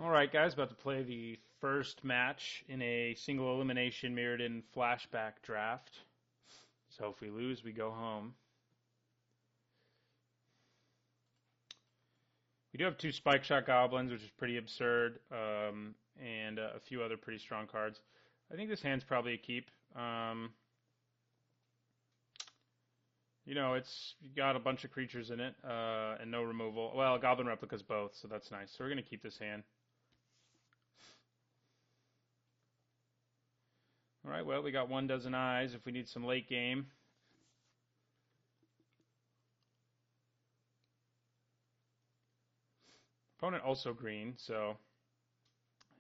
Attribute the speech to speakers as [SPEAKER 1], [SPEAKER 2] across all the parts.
[SPEAKER 1] Alright guys, about to play the first match in a single elimination Mirrodin flashback draft. So if we lose, we go home. We do have two Spike Shot Goblins, which is pretty absurd, and a few other pretty strong cards. I think this hand's probably a keep. It's got a bunch of creatures in it, and no removal. Well, Goblin Replicas both, so that's nice. So we're going to keep this hand. Alright, well, we got 1 dozen eyes if we need some late game. Opponent also green, so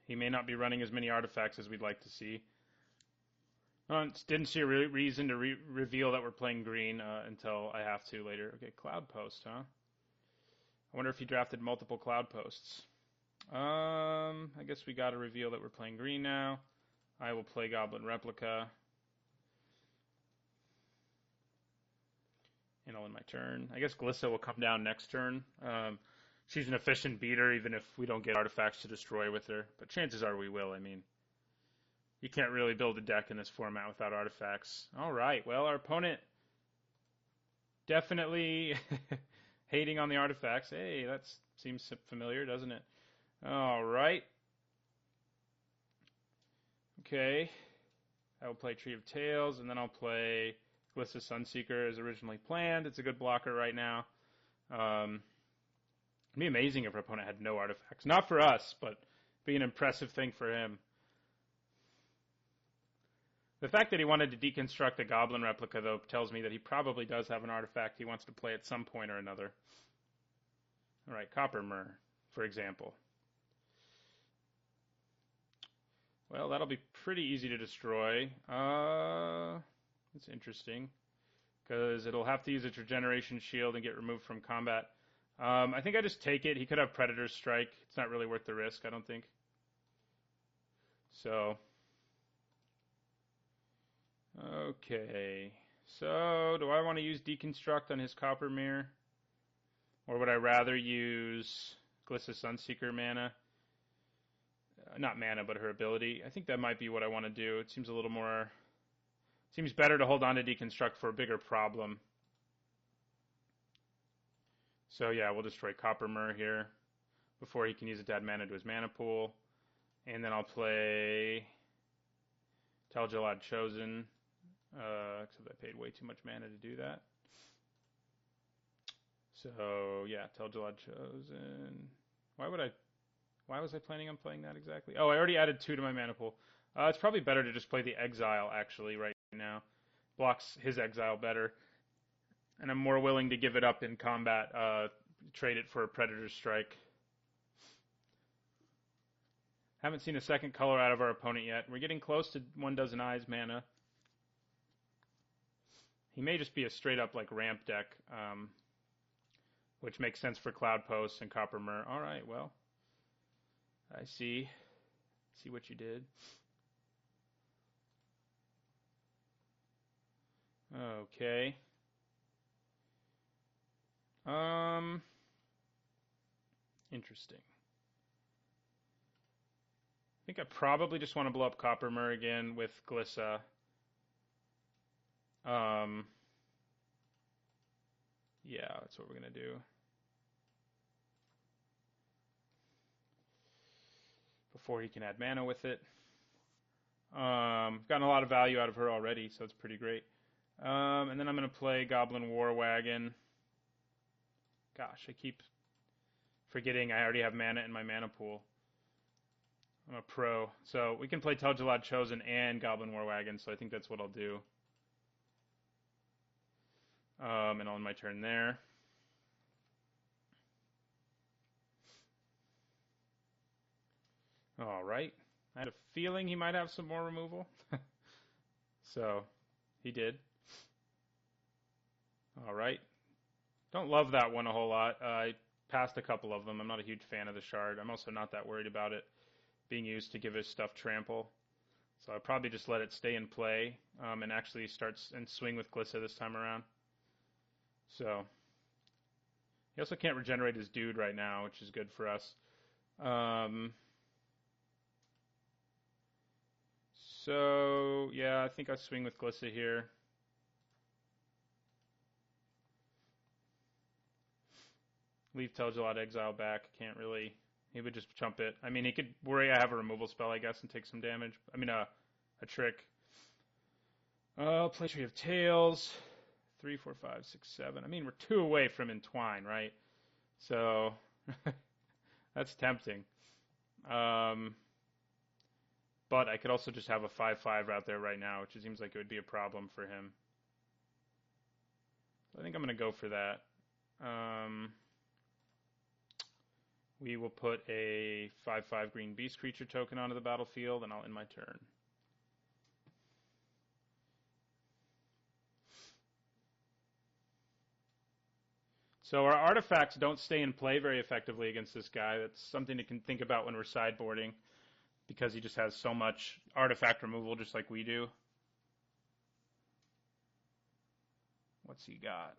[SPEAKER 1] he may not be running as many artifacts as we'd like to see. Didn't see a reason to reveal that we're playing green until I have to later. Okay, Cloud Post, huh? I wonder if he drafted multiple Cloud Posts. I guess we got to reveal that we're playing green now. I will play Goblin Replica. And I'll end my turn. I guess Glissa will come down next turn. She's an efficient beater, even if we don't get artifacts to destroy with her. But chances are we will. I mean, you can't really build a deck in this format without artifacts. All right. Well, our opponent definitely hating on the artifacts. Hey, that seems familiar, doesn't it? All right. Okay. I will play Tree of Tales, and then I'll play Glissa Sunseeker as originally planned. It's a good blocker right now. It'd be amazing if our opponent had no artifacts. Not for us, but it'd be an impressive thing for him. The fact that he wanted to deconstruct the Goblin Replica, though, tells me that he probably does have an artifact he wants to play at some point or another. All right, Copper Myrrh, for example. Well, that'll be pretty easy to destroy. It's interesting, because it'll have to use its regeneration shield and get removed from combat. I think I just take it. He could have Predator's Strike. It's not really worth the risk, I don't think. So, okay. So, do I want to use Deconstruct on his Copper Mirror? Or would I rather use Glissa Sunseeker mana? Not mana, but her ability. I think that might be what I want to do. It seems a little more... Seems better to hold on to Deconstruct for a bigger problem. So yeah, we'll destroy Copper Myrrh here before he can use it to add mana to his mana pool. And then I'll play Tel-Jalad Chosen, except I paid way too much mana to do that. So yeah, Tel-Jalad Chosen. Why was I planning on playing that exactly? Oh, I already added 2 to my mana pool. It's probably better to just play the Exile, actually, right now. Blocks his Exile better. And I'm more willing to give it up in combat, trade it for a Predator's Strike. Haven't seen a second color out of our opponent yet. We're getting close to 1 dozen eyes mana. He may just be a straight-up like ramp deck, which makes sense for Cloud Posts and Copper Myrrh. All right, well, I see what you did. Okay. Interesting. I think I probably just want to blow up Copper Myrrh again with Glissa. Yeah, that's what we're going to do. Before he can add mana with it. I've gotten a lot of value out of her already, so it's pretty great. And then I'm going to play Goblin War Wagon. Gosh, I keep forgetting I already have mana in my mana pool. I'm a pro. So we can play Tel-Jalad Chosen and Goblin War Wagon, so I think that's what I'll do. And I'll end my turn there. All right. I had a feeling he might have some more removal. So, he did. All right. Don't love that one a whole lot. I passed a couple of them. I'm not a huge fan of the shard. I'm also not that worried about it being used to give his stuff trample. So I'll probably just let it stay in play and actually start and swing with Glissa this time around. So, he also can't regenerate his dude right now, which is good for us. So, yeah, I think I swing with Glissa here. Leave Telgelot exile back. Can't really. He would just chump it. I mean, he could worry I have a removal spell, I guess, and take some damage. I mean, a trick. Play Tree of Tails. 3, 4, 5, 6, 7. I mean, we're 2 away from Entwine, right? So, that's tempting. But I could also just have a 5/5 out there right now, which seems like it would be a problem for him. So I think I'm going to go for that. We will put a 5/5 green beast creature token onto the battlefield, and I'll end my turn. So our artifacts don't stay in play very effectively against this guy. That's something to think about when we're sideboarding, because he just has so much artifact removal just like we do. What's he got?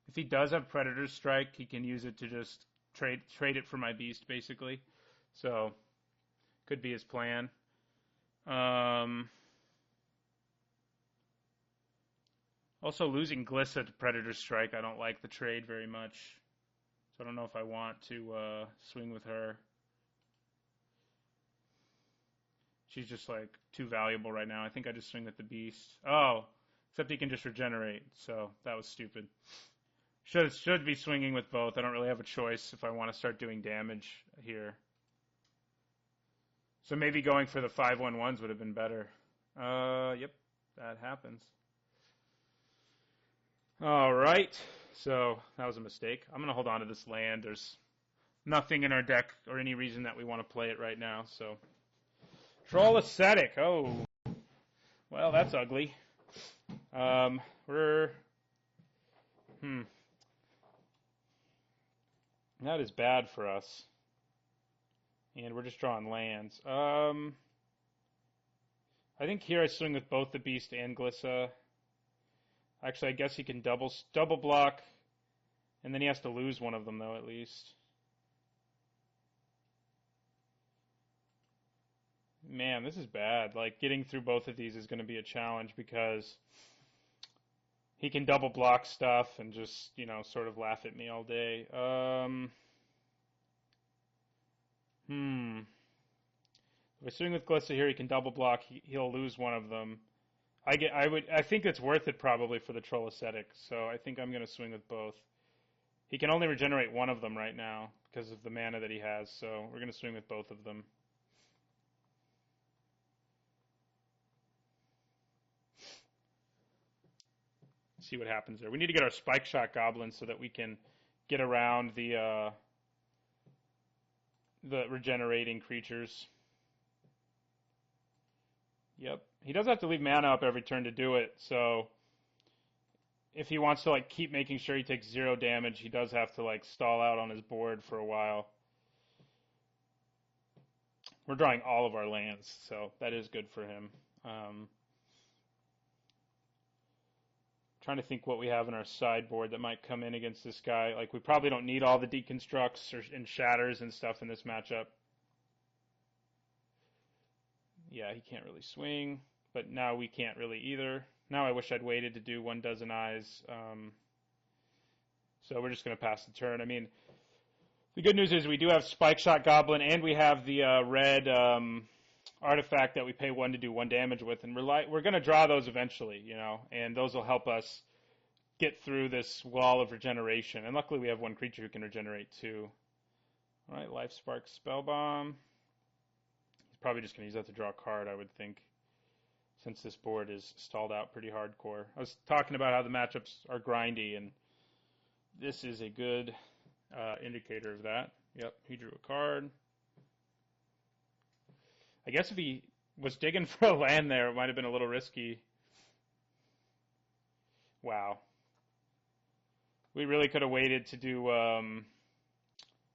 [SPEAKER 1] If he does have Predator's Strike, he can use it to just trade it for my beast, basically. So, could be his plan. Also, losing Glissa to Predator's Strike, I don't like the trade very much. So I don't know if I want to swing with her. She's just like too valuable right now. I think I just swing with the beast. Oh, except he can just regenerate, so that was stupid. Should be swinging with both. I don't really have a choice if I want to start doing damage here. So maybe going for the 5/1/1s would have been better. Yep, that happens. All right, so that was a mistake. I'm going to hold on to this land. There's nothing in our deck or any reason that we want to play it right now. So, Troll Ascetic. Oh, well, that's ugly. That is bad for us. And we're just drawing lands. I think here I swing with both the Beast and Glissa. Actually, I guess he can double block, and then he has to lose one of them, though, at least. Man, this is bad. Like, getting through both of these is going to be a challenge because he can double block stuff and just, sort of laugh at me all day. If I swing with Glissa here, he can double block. He'll lose one of them. I think it's worth it probably for the Troll Ascetic, so I think I'm going to swing with both. He can only regenerate one of them right now because of the mana that he has, so we're going to swing with both of them. See what happens there. We need to get our Spike Shot Goblins so that we can get around the regenerating creatures. Yep. He does have to leave mana up every turn to do it, so if he wants to keep making sure he takes 0 damage, he does have to stall out on his board for a while. We're drawing all of our lands, so that is good for him. Trying to think what we have in our sideboard that might come in against this guy. We probably don't need all the deconstructs and shatters and stuff in this matchup. Yeah, he can't really swing, but now we can't really either. Now I wish I'd waited to do 1 dozen eyes. So we're just going to pass the turn. I mean, the good news is we do have Spike Shot Goblin, and we have the red artifact that we pay 1 to do 1 damage with, and we're going to draw those eventually, and those will help us get through this wall of regeneration. And luckily we have 1 creature who can regenerate too. All right, Life Spark Spellbomb. He's probably just going to use that to draw a card, I would think, since this board is stalled out pretty hardcore. I was talking about how the matchups are grindy, and this is a good indicator of that. Yep, he drew a card. I guess if he was digging for a land there, it might have been a little risky. Wow. We really could have waited to do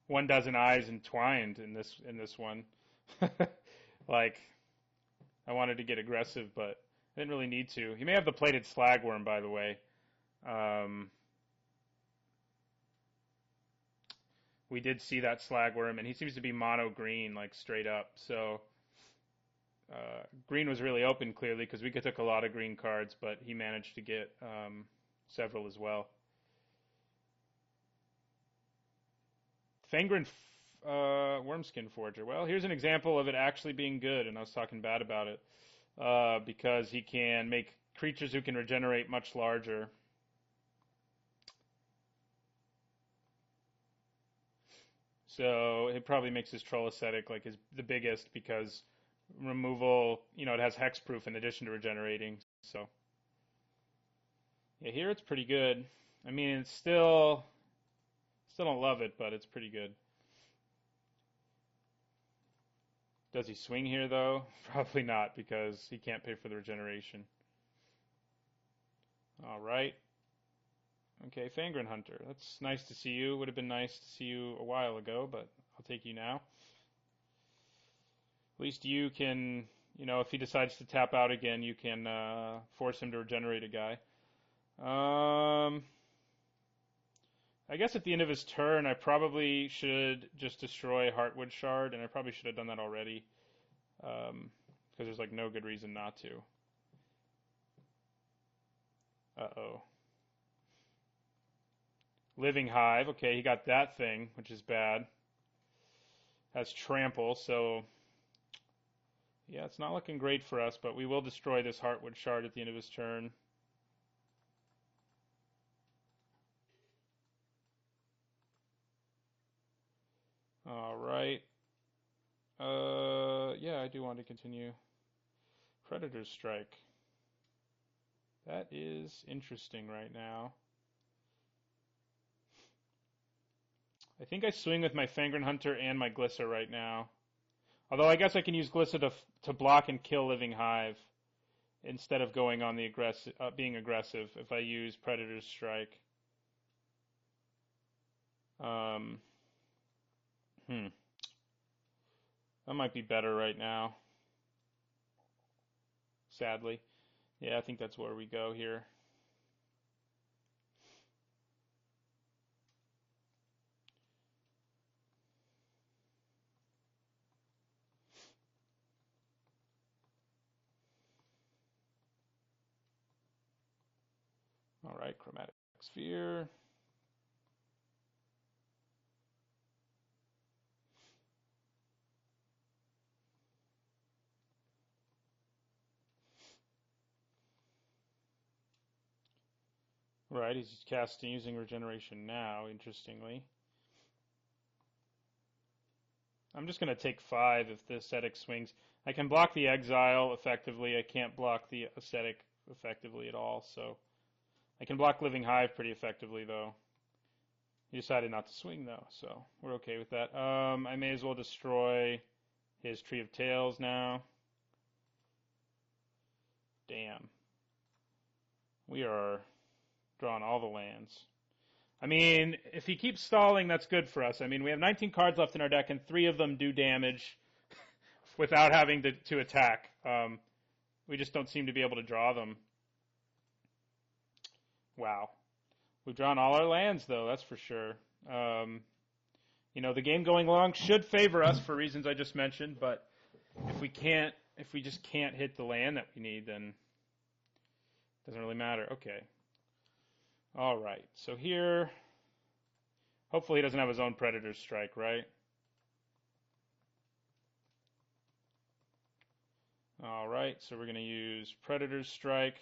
[SPEAKER 1] 1 dozen eyes entwined in this one. I wanted to get aggressive, but I didn't really need to. He may have the plated slagworm, by the way. Um, we did see that slagworm, and he seems to be mono green, like straight up. So green was really open clearly because we took a lot of green cards, but he managed to get several as well. Fangren Wormskin Forger. Well, here's an example of it actually being good, and I was talking bad about it because he can make creatures who can regenerate much larger. So it probably makes his Troll Ascetic like the biggest because removal, it has hexproof in addition to regenerating. So yeah, here it's pretty good. I mean, it's still don't love it, but it's pretty good. Does he swing here though? Probably not because he can't pay for the regeneration. All right. Okay, Fangren Hunter. That's nice to see you. Would have been nice to see you a while ago, but I'll take you now. At least you can, if he decides to tap out again, you can force him to regenerate a guy. I guess at the end of his turn, I probably should just destroy Heartwood Shard, and I probably should have done that already, because there's like no good reason not to. Uh-oh. Living Hive. Okay, he got that thing, which is bad. Has Trample, so yeah, it's not looking great for us, but we will destroy this Heartwood Shard at the end of his turn. All right. Yeah, I do want to continue. Predator's Strike. That is interesting right now. I think I swing with my Fangren Hunter and my Glissa right now. Although I guess I can use Glissa to block and kill Living Hive instead of going on the being aggressive if I use Predator's Strike. That might be better right now. Sadly. Yeah, I think that's where we go here. All right, Chromatic Sphere. Right, he's casting using regeneration now, interestingly. I'm just going to take 5 if the Ascetic swings. I can block the Exile effectively. I can't block the Ascetic effectively at all, so I can block Living Hive pretty effectively, though. He decided not to swing, though, so we're okay with that. I may as well destroy his Tree of Tails now. Damn. We are drawing all the lands. I mean, if he keeps stalling, that's good for us. I mean, we have 19 cards left in our deck, and 3 of them do damage without having to attack. We just don't seem to be able to draw them. Wow. We've drawn all our lands, though, that's for sure. The game going long should favor us for reasons I just mentioned, but if we just can't hit the land that we need, then it doesn't really matter. Okay. All right. So here, hopefully he doesn't have his own Predator's Strike, right? All right. So we're going to use Predator's Strike,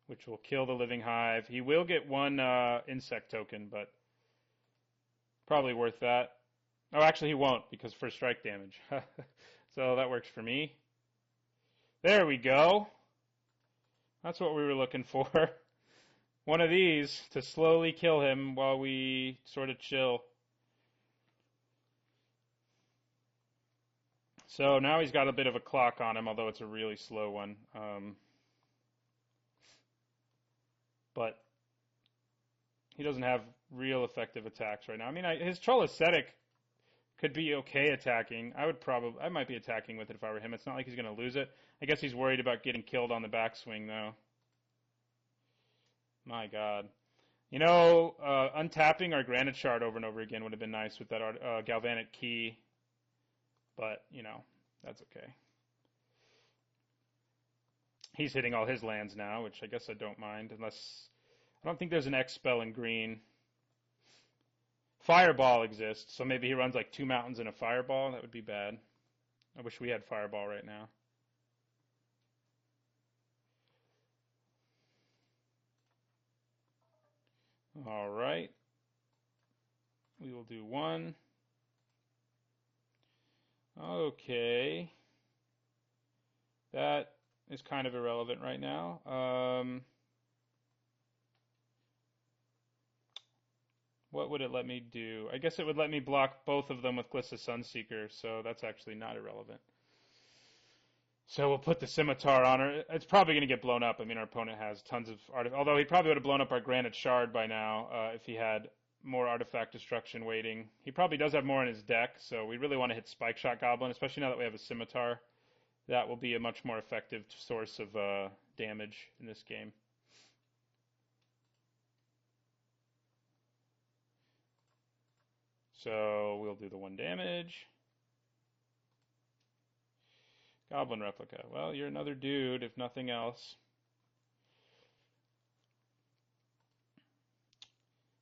[SPEAKER 1] which will kill the Living Hive. He will get 1 insect token, but probably worth that. Oh, actually he won't because first strike damage. So that works for me. There we go. That's what we were looking for. One of these to slowly kill him while we sort of chill. So now he's got a bit of a clock on him, although it's a really slow one. But he doesn't have real effective attacks right now. I mean, his Troll Ascetic could be okay attacking. I might be attacking with it if I were him. It's not like he's going to lose it. I guess he's worried about getting killed on the backswing, though. My God. You know, untapping our granite shard over and over again would have been nice with that galvanic key, but, you know, that's okay. He's hitting all his lands now, which I guess I don't mind, unless... I don't think there's an X spell in green. Fireball exists, so maybe he runs like 2 mountains and a fireball. That would be bad. I wish we had fireball right now. All right. We will do 1. Okay. That is kind of irrelevant right now. What would it let me do? I guess it would let me block both of them with Glissa Sunseeker, so that's actually not irrelevant. So we'll put the Scimitar on her. It's probably going to get blown up. I mean, our opponent has tons of artifacts. Although he probably would have blown up our Granite Shard by now if he had more artifact destruction waiting. He probably does have more in his deck, so we really want to hit Spike Shot Goblin, especially now that we have a Scimitar. That will be a much more effective source of damage in this game. So we'll do the 1 damage. Goblin Replica. Well, you're another dude, if nothing else.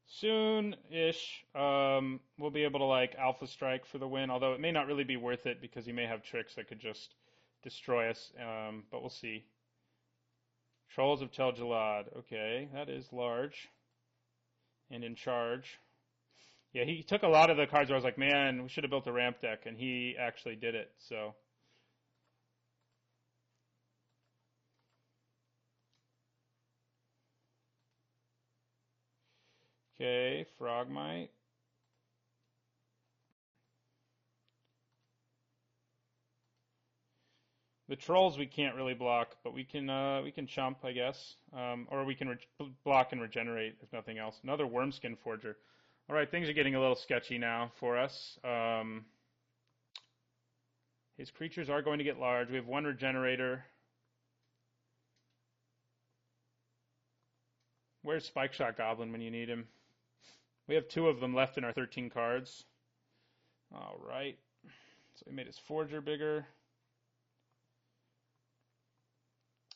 [SPEAKER 1] Soon-ish, we'll be able to, like, Alpha Strike for the win, although it may not really be worth it because he may have tricks that could just destroy us, but we'll see. Trolls of Tel Jalad. Okay, that is large and in charge. Yeah, he took a lot of the cards where I was like, man, we should have built a ramp deck, and he actually did it, so... Okay, Frogmite. The trolls we can't really block, but we can chump, I guess, or we can block and regenerate if nothing else. Another Wormskin Forger. All right, things are getting a little sketchy now for us. His creatures are going to get large. We have 1 regenerator. Where's Spike Shot Goblin when you need him? We have 2 of them left in our 13 cards. All right. So he made his Forger bigger.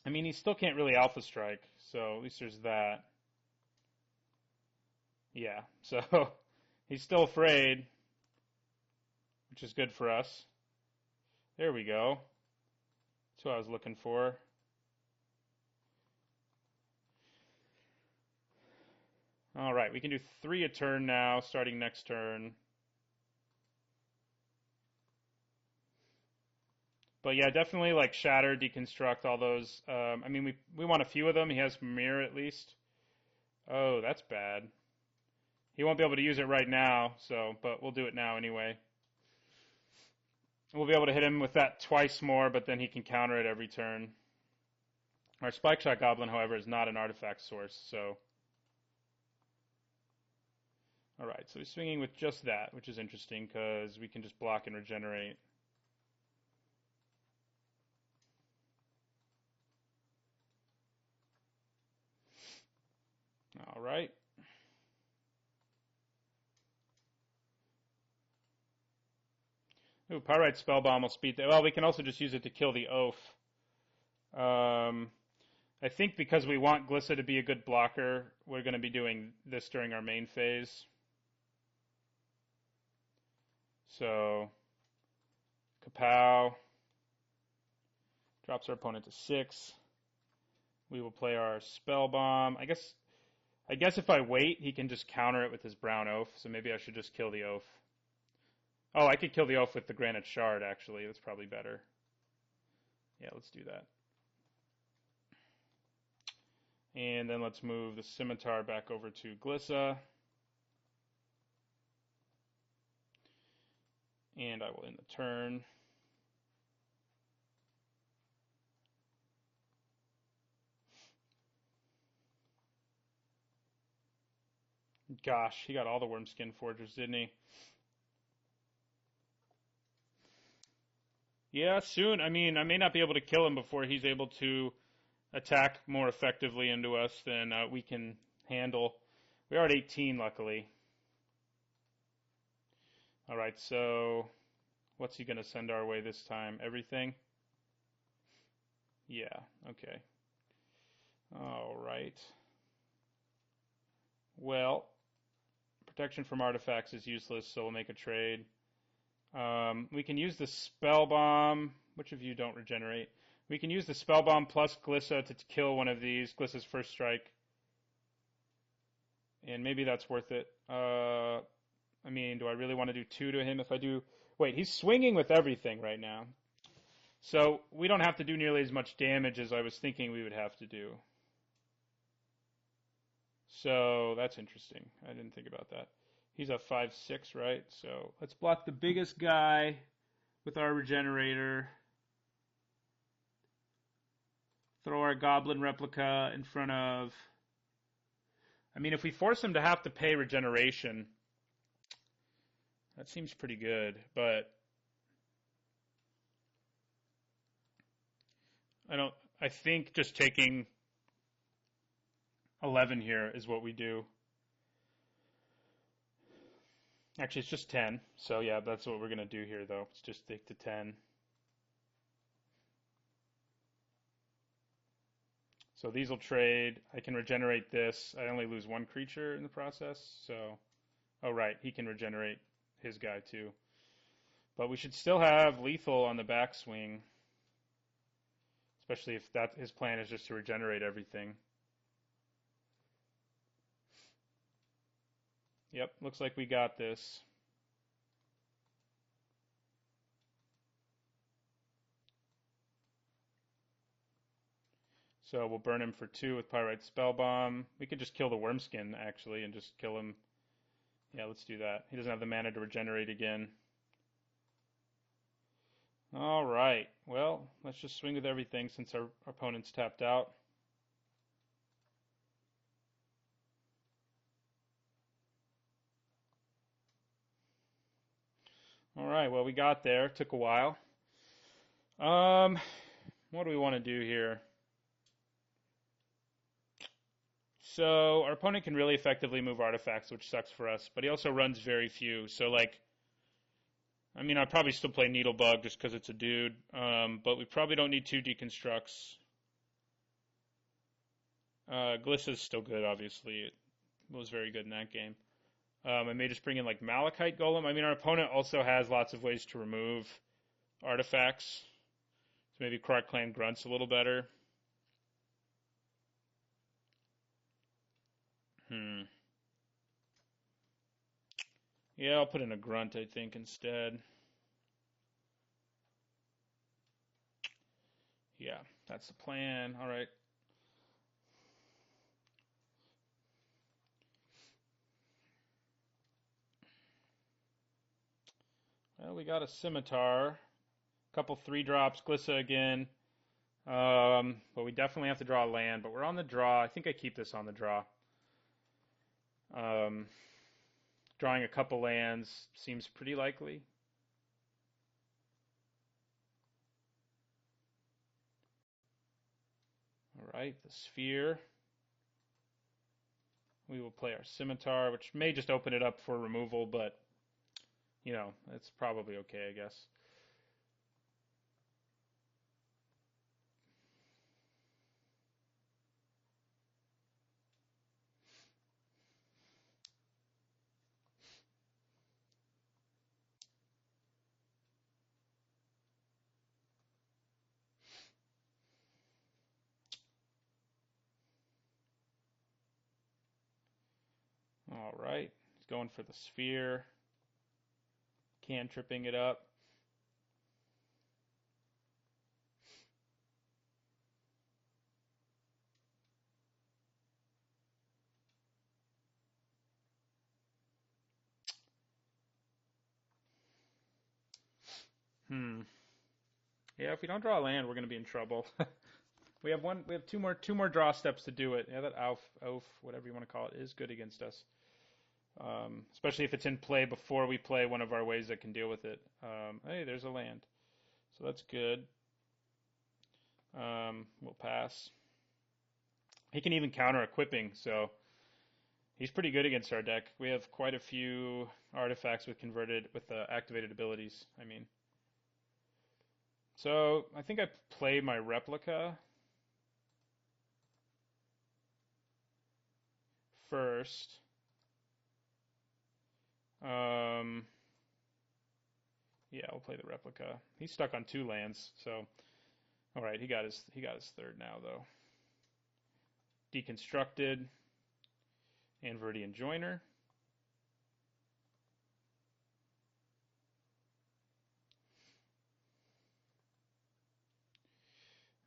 [SPEAKER 1] I mean, he still can't really Alpha Strike, so at least there's that. Yeah, so he's still afraid, which is good for us. There we go. That's what I was looking for. All right, we can do 3 a turn now, starting next turn. But yeah, definitely like shatter, deconstruct, all those. I mean, we want a few of them. He has mirror at least. Oh, that's bad. He won't be able to use it right now, so but we'll do it now anyway. We'll be able to hit him with that twice more, but then he can counter it every turn. Our Spike Shot Goblin, however, is not an artifact source, so... Alright, so he's swinging with just that, which is interesting, because we can just block and regenerate. Alright. Ooh, Pyrite Spellbomb will speed that. Well, we can also just use it to kill the oaf. I think because we want Glissa to be a good blocker, we're going to be doing this during our main phase. So, Kapow drops our opponent to 6. We will play our Spellbomb. I guess if I wait, he can just counter it with his brown oaf, so maybe I should just kill the oaf. Oh, I could kill the oaf with the Granite Shard, actually. That's probably better. Yeah, let's do that. And then let's move the Scimitar back over to Glissa. And I will end the turn. Gosh, he got all the Wormskin Forgers, didn't he? Yeah, soon. I mean, I may not be able to kill him before he's able to attack more effectively into us than we can handle. We are at 18, luckily. All right, so what's he going to send our way this time? Everything? Yeah, okay. All right. Well, protection from artifacts is useless, so we'll make a trade. We can use the Spell Bomb. Which of you don't regenerate? We can use the Spell Bomb plus Glissa to kill one of these. Glissa's first strike. And maybe that's worth it. I mean, do I really want to do 2 to him? If I do... Wait, he's swinging with everything right now. So we don't have to do nearly as much damage as I was thinking we would have to do. So that's interesting. I didn't think about that. He's a 5/6, right? So let's block the biggest guy with our regenerator. Throw our goblin replica in front of... I mean, if we force him to have to pay regeneration, that seems pretty good, but I think just taking 11 here is what we do. Actually, it's just 10. So yeah, that's what we're going to do here, though. Let's just stick to 10. So these will trade. I can regenerate this. I only lose 1 creature in the process. So, oh right, he can regenerate his guy too. But we should still have lethal on the backswing. Especially if that his plan is just to regenerate everything. Yep, looks like we got this. So we'll burn him for 2 with Pyrite Spellbomb. We could just kill the Wormskin, actually, and just kill him. Yeah, let's do that. He doesn't have the mana to regenerate again. All right. Well, let's just swing with everything since our opponent's tapped out. All right. Well, we got there. Took a while. What do we want to do here? So our opponent can really effectively move artifacts, which sucks for us, but he also runs very few. So, like, I mean, I'd probably still play Needlebug just because it's a dude, but we probably don't need 2 deconstructs. Glissa's still good, obviously. It was very good in that game. I may just bring in, like, Malachite Golem. I mean, our opponent also has lots of ways to remove artifacts. So maybe Krark Clan Grunt's a little better. Yeah, I'll put in a Grunt, I think, instead. Yeah, that's the plan. All right. Well, we got a Scimitar. A couple 3-drops, Glissa again. But we definitely have to draw a land. But we're on the draw. I think I keep this on the draw. Drawing a couple lands seems pretty likely. All right, the Sphere. We will play our Scimitar, which may just open it up for removal, but, you know, it's probably okay, I guess. All right, he's going for the Sphere, cantripping it up. Yeah, if we don't draw a land, we're going to be in trouble. We have two more draw steps to do it. Yeah, that oaf, whatever you want to call it, is good against us. Especially if it's in play before we play one of our ways that can deal with it. Hey, there's a land. So that's good. We'll pass. He can even counter equipping, so he's pretty good against our deck. We have quite a few artifacts with activated abilities. I mean, so I think I play my replica first. Yeah, we'll play the replica. He's stuck on 2 lands, so all right. He got his third now though. Deconstructed and Mirrodin Joiner.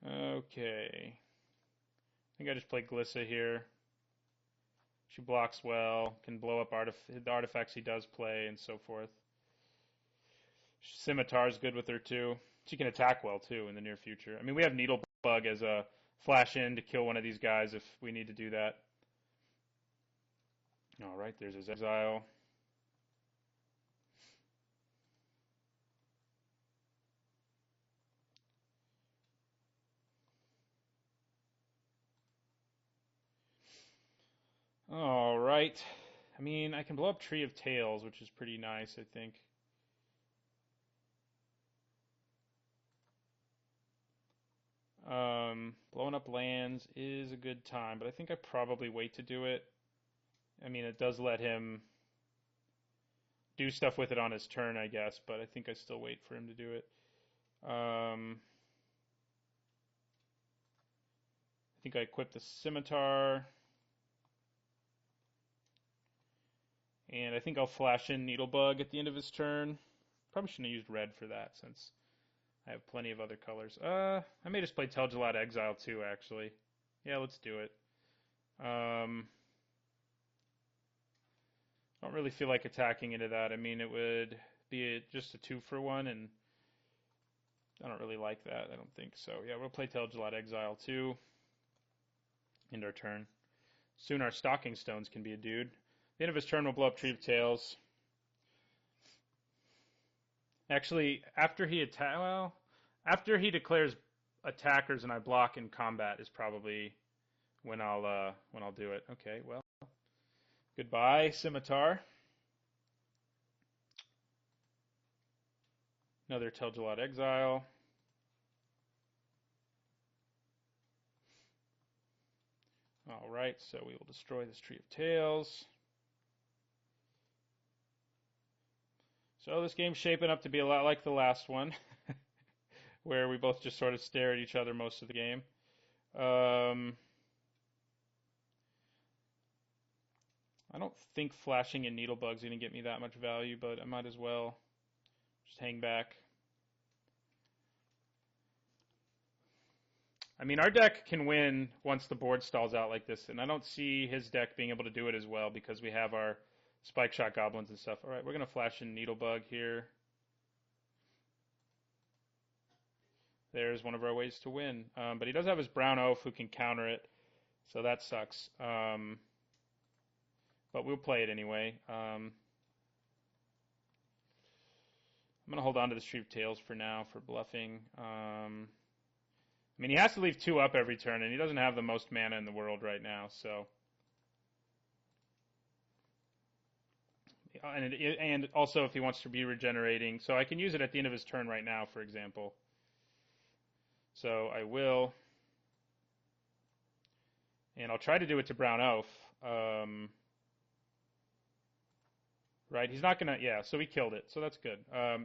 [SPEAKER 1] Okay. I think I just play Glissa here. She blocks well, can blow up the artifacts he does play, and so forth. Scimitar's good with her too. She can attack well too in the near future. I mean, we have Needlebug as a flash in to kill one of these guys if we need to do that. All right, there's his exile. All right. I mean, I can blow up Tree of Tails, which is pretty nice, I think. Blowing up lands is a good time, but I think I probably wait to do it. I mean, it does let him do stuff with it on his turn, I guess, but I think I still wait for him to do it. I think I equip the Scimitar. And I think I'll flash in Needlebug at the end of his turn. Probably shouldn't have used red for that since I have plenty of other colors. I may just play Tel'Gelad Exile too, actually. Yeah, let's do it. I don't really feel like attacking into that. I mean, it would be just a 2-for-1, and I don't really like that. I don't think so. Yeah, we'll play Tel'Gelad Exile too. End our turn. Soon our Stalking Stones can be a dude. At the end of his turn, we'll blow up Tree of Tails. Actually, after he declares attackers and I block in combat is probably when I'll do it. Okay, well, goodbye, Scimitar. Another Tel'Gelad Exile. All right, so we will destroy this Tree of Tails. So this game's shaping up to be a lot like the last one, where we both just sort of stare at each other most of the game. I don't think flashing in Needlebug's going to get me that much value, but I might as well just hang back. I mean, our deck can win once the board stalls out like this, and I don't see his deck being able to do it as well because we have our Spike Shot Goblins and stuff. All right, we're going to flash in Needlebug here. There's one of our ways to win. But he does have his Brown Oaf who can counter it, so that sucks. But we'll play it anyway. I'm going to hold on to the Tree of Tails for now for bluffing. I mean, he has to leave 2 up every turn, and he doesn't have the most mana in the world right now, so... And also if he wants to be regenerating. So I can use it at the end of his turn right now, for example. So I will. And I'll try to do it to Brown Oaf. Right, he's not going to... Yeah, so he killed it. So that's good.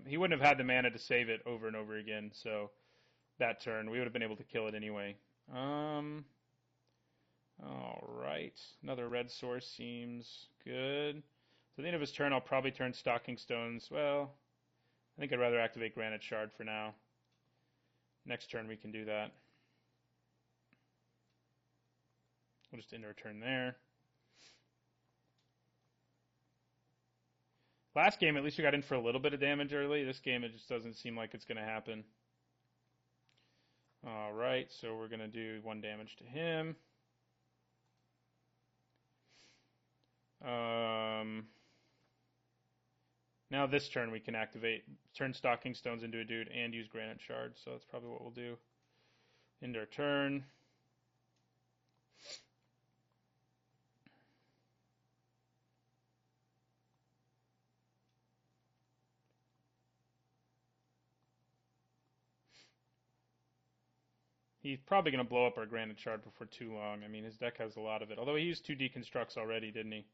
[SPEAKER 1] He wouldn't have had the mana to save it over and over again. So that turn, we would have been able to kill it anyway. All right. Another red source seems good. So at the end of his turn, I'll probably turn Stalking Stones. Well, I think I'd rather activate Granite Shard for now. Next turn we can do that. We'll just end our turn there. Last game, at least we got in for a little bit of damage early. This game, it just doesn't seem like it's going to happen. All right, so we're going to do 1 damage to him. Now this turn we can turn Stalking Stones into a dude and use Granite Shard, so that's probably what we'll do. End our turn. he's probably going to blow up our Granite Shard before too long. I mean, his deck has a lot of it. Although he used 2 deconstructs already, didn't he?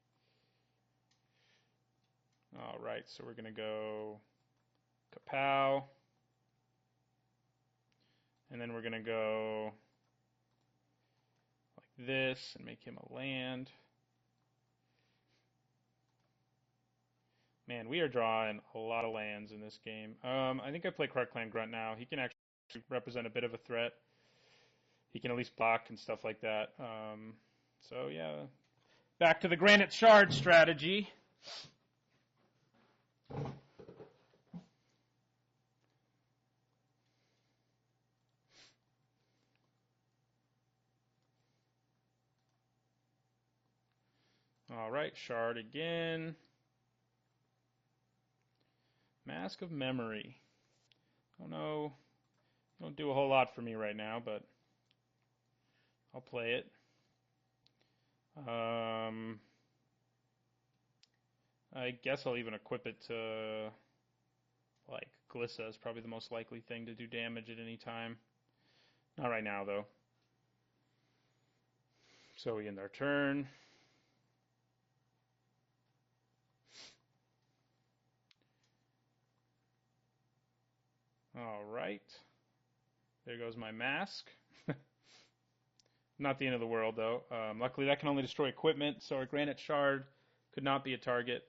[SPEAKER 1] All right, so we're going to go Kapow. And then we're going to go like this and make him a land. Man, we are drawing a lot of lands in this game. I think I play Krark-Clan Grunt now. He can actually represent a bit of a threat. He can at least block and stuff like that. So, yeah. Back to the Granite Shard strategy. All right, Shard again. Mask of Memory. Oh no, don't do a whole lot for me right now, but I'll play it. I guess I'll even equip it to, like, Glissa is probably the most likely thing to do damage at any time. Not right now, though. So we end our turn. All right. There goes my mask. Not the end of the world, though. Luckily, that can only destroy equipment, so our Granite Shard could not be a target.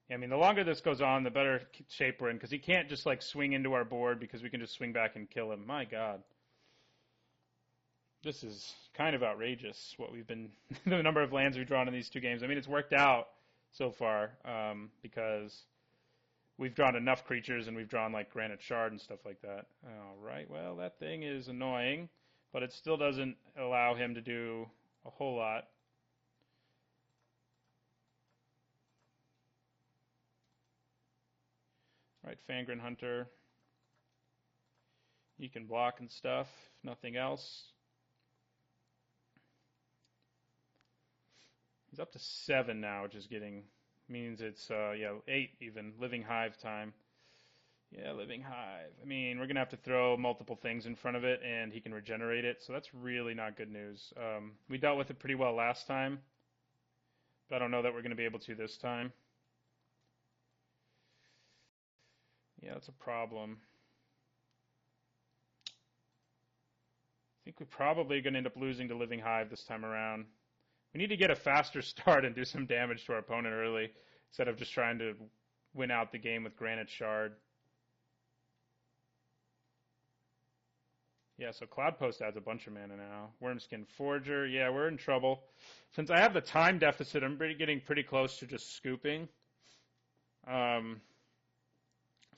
[SPEAKER 1] Yeah, I mean, the longer this goes on, the better shape we're in, because he can't just, like, swing into our board because we can just swing back and kill him. My God. This is kind of outrageous, what we've been, the number of lands we've drawn in these 2 games. I mean, it's worked out so far, because we've drawn enough creatures and we've drawn, like, Granite Shard and stuff like that. All right, well, that thing is annoying, but it still doesn't allow him to do a whole lot. All right, Fangren Hunter. He can block and stuff, if nothing else. He's up to 7 now, which is means it's, 8 even, Living Hive time. Yeah, Living Hive. I mean, we're going to have to throw multiple things in front of it, and he can regenerate it, so that's really not good news. We dealt with it pretty well last time, but I don't know that we're going to be able to this time. Yeah, that's a problem. I think we're probably going to end up losing to Living Hive this time around. We need to get a faster start and do some damage to our opponent early instead of just trying to win out the game with Granite Shard. Yeah, so Cloudpost adds a bunch of mana now. Wormskin Forger, yeah, we're in trouble. Since I have the time deficit, I'm getting pretty close to just scooping. So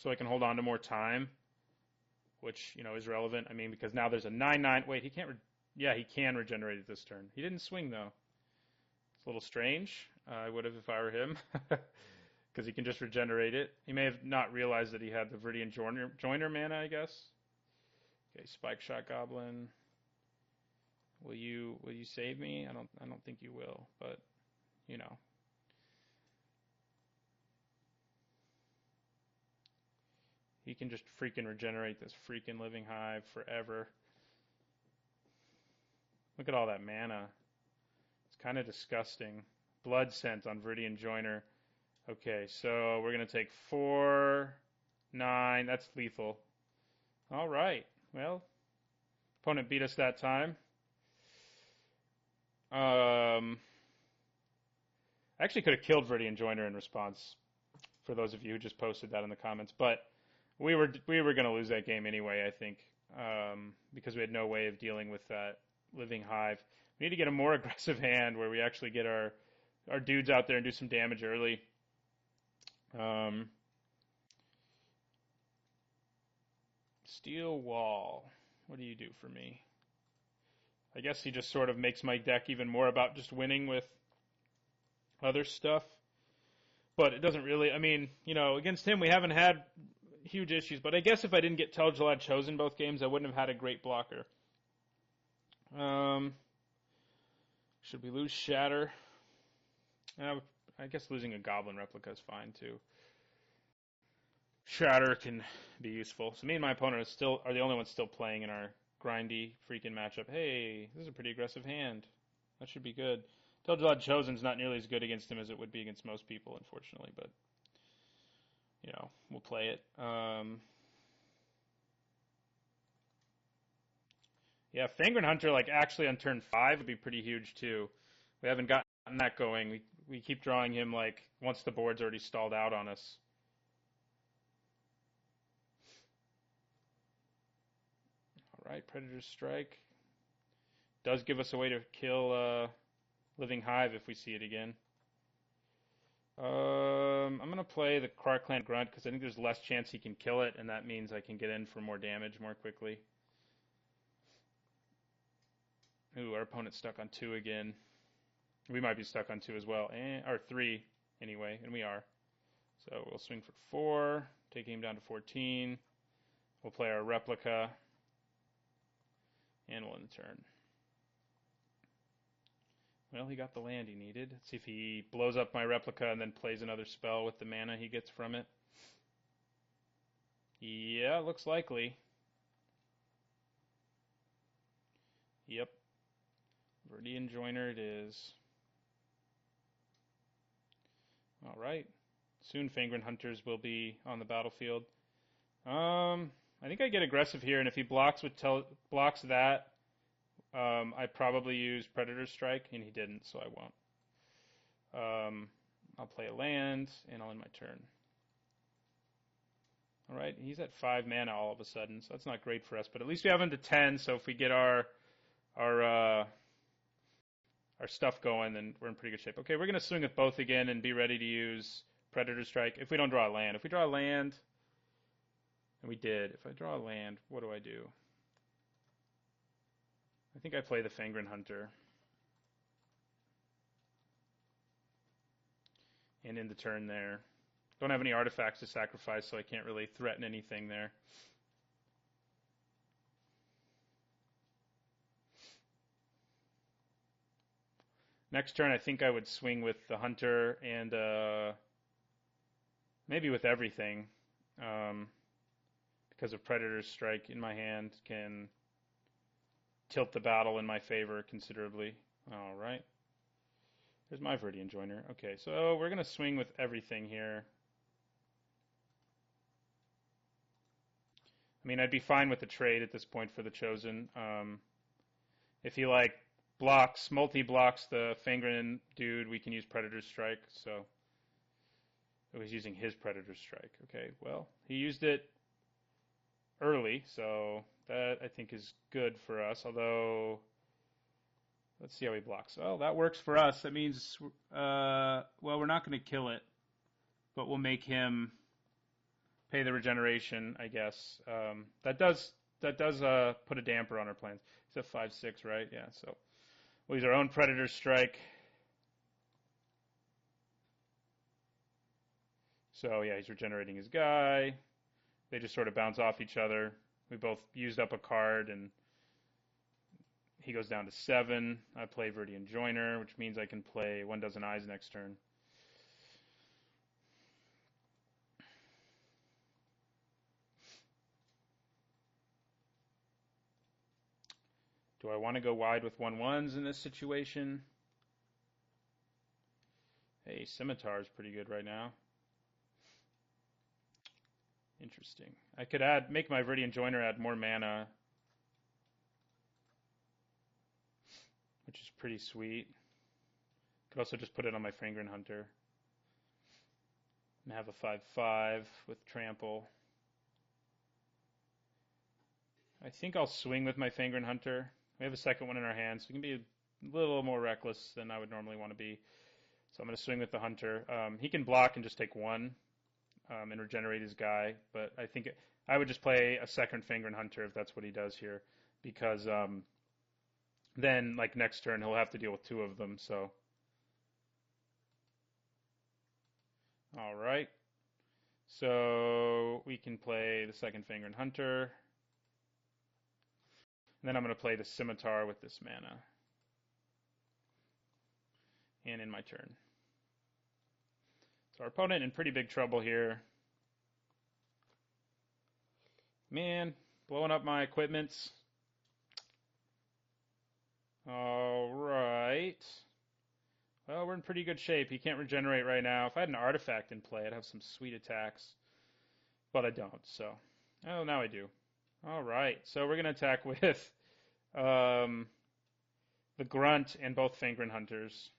[SPEAKER 1] I can hold on to more time, which, is relevant. I mean, because now there's a 9/9. Wait, he can't. Yeah, he can regenerate it this turn. He didn't swing, though. It's a little strange. I would have if I were him, because he can just regenerate it. He may have not realized that he had the Viridian Joiner mana, I guess. Okay, Spike Shot Goblin. Will you save me? I don't think you will, but he can just freaking regenerate this freaking Living Hive forever. Look at all that mana. It's kind of disgusting. Blood Scent on Viridian Joiner. Okay, so we're going to take 4, 9. That's lethal. All right. Well, opponent beat us that time. I actually could have killed Viridian Joiner in response, for those of you who just posted that in the comments, but we were going to lose that game anyway, I think, because we had no way of dealing with that Living Hive. We need to get a more aggressive hand where we actually get our dudes out there and do some damage early. Steel Wall. What do you do for me? I guess he just sort of makes my deck even more about just winning with other stuff. But it doesn't really, I mean, against him we haven't had huge issues. But I guess if I didn't get Tel'Gelad chosen both games, I wouldn't have had a great blocker. Should we lose Shatter? I I guess losing a goblin replica is fine too. Shatter can be useful. So me and my opponent are the only ones still playing in our grindy freaking matchup. Hey, this is a pretty aggressive hand. That should be good. Telltale Chosen's not nearly as good against him as it would be against most people, unfortunately, but we'll play it. Yeah, Fangren Hunter, like, actually on turn 5 would be pretty huge, too. We haven't gotten that going. We keep drawing him, like, once the board's already stalled out on us. All right, Predator's Strike. Does give us a way to kill Living Hive if we see it again. I'm going to play the Quark Clan Grunt because I think there's less chance he can kill it, and that means I can get in for more damage more quickly. Ooh, our opponent's stuck on 2 again. We might be stuck on 2 as well, or 3 anyway, and we are. So we'll swing for 4, taking him down to 14. We'll play our replica, and we'll end the turn. Well, he got the land he needed. Let's see if he blows up my replica and then plays another spell with the mana he gets from it. Yeah, looks likely. Yep. Mirrodin Joiner it is. All right. Soon Fangren Hunters will be on the battlefield. I think I get aggressive here, and if he blocks that, I probably use Predator Strike, and he didn't, so I won't. I'll play a land, and I'll end my turn. All right, he's at 5 mana all of a sudden, so that's not great for us, but at least we have him to 10, so if we get our stuff going, then we're in pretty good shape. Okay, we're going to swing with both again and be ready to use Predator Strike if we don't draw a land. If we draw a land, and we did, if I draw a land, what do I do? I think I play the Fangren Hunter. And in the turn there. Don't have any artifacts to sacrifice, so I can't really threaten anything there. Next turn, I think I would swing with the Hunter and maybe with everything. Because of Predator's Strike in my hand can tilt the battle in my favor considerably. All right. There's my Mirrodin Joiner. Okay, so we're going to swing with everything here. I mean, I'd be fine with the trade at this point for the Chosen. If he, like, multi-blocks the Fangren dude, we can use Predator's Strike, so... Oh, he's using his Predator's Strike. Okay, well, he used it early, so that, I think, is good for us, although... Let's see how he blocks. Well, that works for us. That means, well, we're not going to kill it, but we'll make him pay the regeneration, I guess. That does put a damper on our plans. He's at 5/6, right? Yeah, so we'll use our own Predator Strike. So, yeah, he's regenerating his guy. They just sort of bounce off each other. We both used up a card, and he goes down to 7. I play Mirrodin Joiner, which means I can play 1 Dozen Eyes next turn. Do I want to go wide with 1/1s in this situation? Hey, Scimitar is pretty good right now. Interesting. I could make my Mirrodin Joiner add more mana, which is pretty sweet. Could also just put it on my Fangren Hunter and have a 5/5 with Trample. I think I'll swing with my Fangren Hunter. We have a second one in our hands, so we can be a little more reckless than I would normally want to be. So I'm going to swing with the Hunter. He can block and just take 1 and regenerate his guy, but I think I would just play a second Fangren Hunter if that's what he does here, because then, like, next turn he'll have to deal with 2 of them, so. All right. So we can play the second Fangren Hunter. And then I'm going to play the Scimitar with this mana. And in my turn. So our opponent in pretty big trouble here. Man, blowing up my equipments. All right. Well, we're in pretty good shape. He can't regenerate right now. If I had an artifact in play, I'd have some sweet attacks. But I don't, so. Oh, now I do. All right. So we're going to attack with the Grunt and both Fangren Hunters.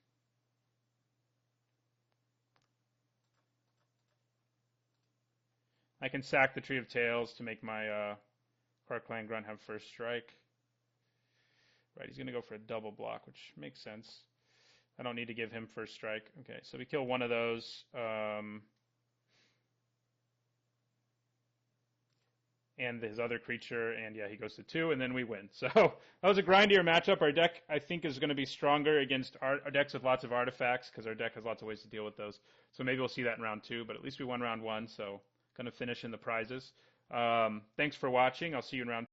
[SPEAKER 1] I can sack the Tree of Tails to make my Clark Clan Grunt have first strike. Right, he's going to go for a double block, which makes sense. I don't need to give him first strike. Okay, so we kill one of those. And his other creature, and yeah, he goes to 2, and then we win. So that was a grindier matchup. Our deck, I think, is going to be stronger against our decks with lots of artifacts, because our deck has lots of ways to deal with those. So maybe we'll see that in round 2, but at least we won round 1, so going to finish in the prizes. Thanks for watching. I'll see you in round